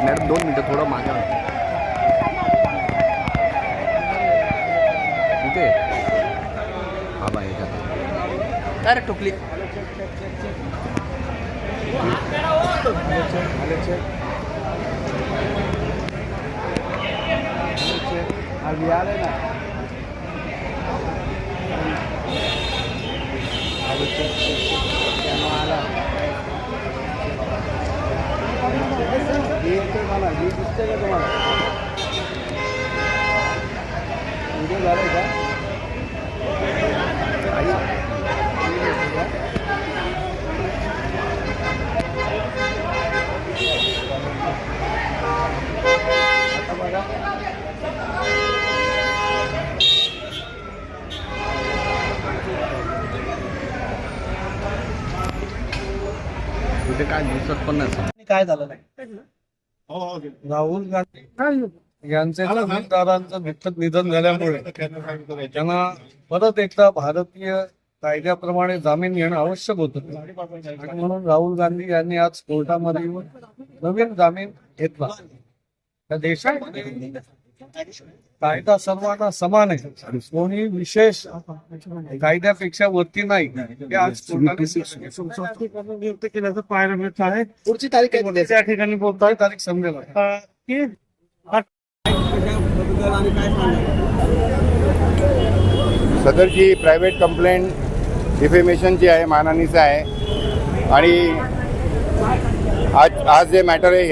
Madam 2 मिनटं थोडं मागे कुठे हा बा याच्यात अरे टोकली अभी आ रहे ना मला हे दिसते का तुम्हाला व्हिडिओ झालाय का आता बघा कुठे काय दिसत पण नसेल काय झालं नाही राहुल गांधी यांचे जमीनदारांचं दुःखद निधन झाल्यामुळे त्यांना परत एकदा भारतीय कायद्याप्रमाणे जामीन घेणं आवश्यक होतं आणि म्हणून राहुल गांधी यांनी आज कोर्टामध्ये येऊन नवीन जामीन घेतला. त्या देशामध्ये कायदा सर्वांना समान आहे, कोणी विशेष कायद्यापेक्षा वरती नाही. हे आज कोर्टाने नियुक्त केल्याचं पाहायला मिळत आहे. पुढची तारीख त्या ठिकाणी बोलतोय तारीख समजेल की सदरची प्रायव्हेट कंप्लेंट डिफेमेशनची आहे, मानहानीचं आहे आणि आज जे मॅटर आहे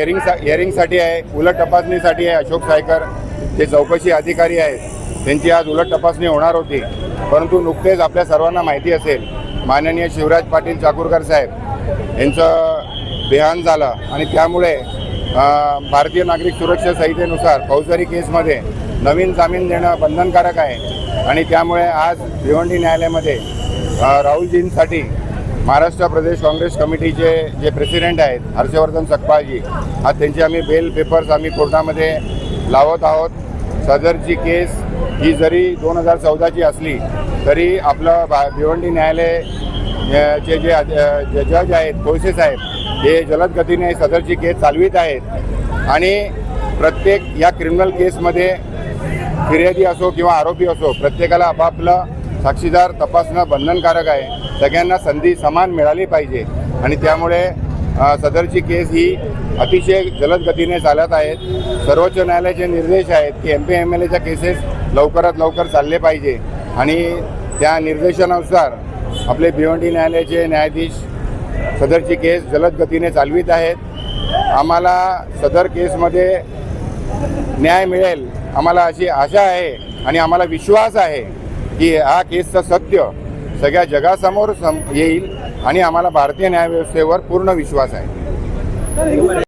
हिअरिंगसाठी आहे, उलट तपासणीसाठी आहे. अशोक सायकर जे चौकशी अधिकारी आहेत त्यांची आज उलट तपासणी होणार होती, परंतु नुकतेच आपल्या सर्वांना माहिती असेल माननीय शिवराज पाटील चाकूरकर साहेब यांचं देहांत झालं आणि त्यामुळे भारतीय नागरिक सुरक्षा संहितेनुसार फौजदारी केसमध्ये नवीन जामीन देणं बंधनकारक आहे आणि त्यामुळे आज भिवंडी न्यायालयामध्ये राहुलजींसाठी महाराष्ट्र प्रदेश काँग्रेस कमिटीचे जे प्रेसिडेंट आहेत हर्षवर्धन सकपाळजी, आज त्यांचे आम्ही बेल पेपर्स आम्ही कोर्टामध्ये लावत आहोत. सदरची केस ही जरी 2014ची असली तरी आपलं भिवंडी न्यायालयाचे जे जज आहेत कोळसे साहेब हे जलद गतीने सदरची केस चालवित आहेत आणि प्रत्येक या क्रिमिनल केसमध्ये फिर्यादी असो किंवा आरोपी असो प्रत्येकाला आपापलं साक्षीदार तपासणं बंधनकारक आहे. सगळ्यांना संधी समान मिळाली पाहिजे आणि त्यामुळे सदरची केस ही अतिशय जलद गतीने चालत आहेत. सर्वोच्च न्यायालयाचे निर्देश आहेत की MP MLAच्या केसेस लवकरात लवकर चालले पाहिजे आणि त्या निर्देशानुसार आपले भिवंडी न्यायालयाचे न्यायाधीश सदरची केस जलद गतीने चालवित आहेत. आम्हाला सदर केसमध्ये न्याय मिळेल आम्हाला अशी आशा आहे आणि आम्हाला विश्वास आहे की हा केसचं सत्य सगळ्या जगासमोर येईल आणि आम्हाला भारतीय न्यायव्यवस्थेवर पूर्ण विश्वास आहे.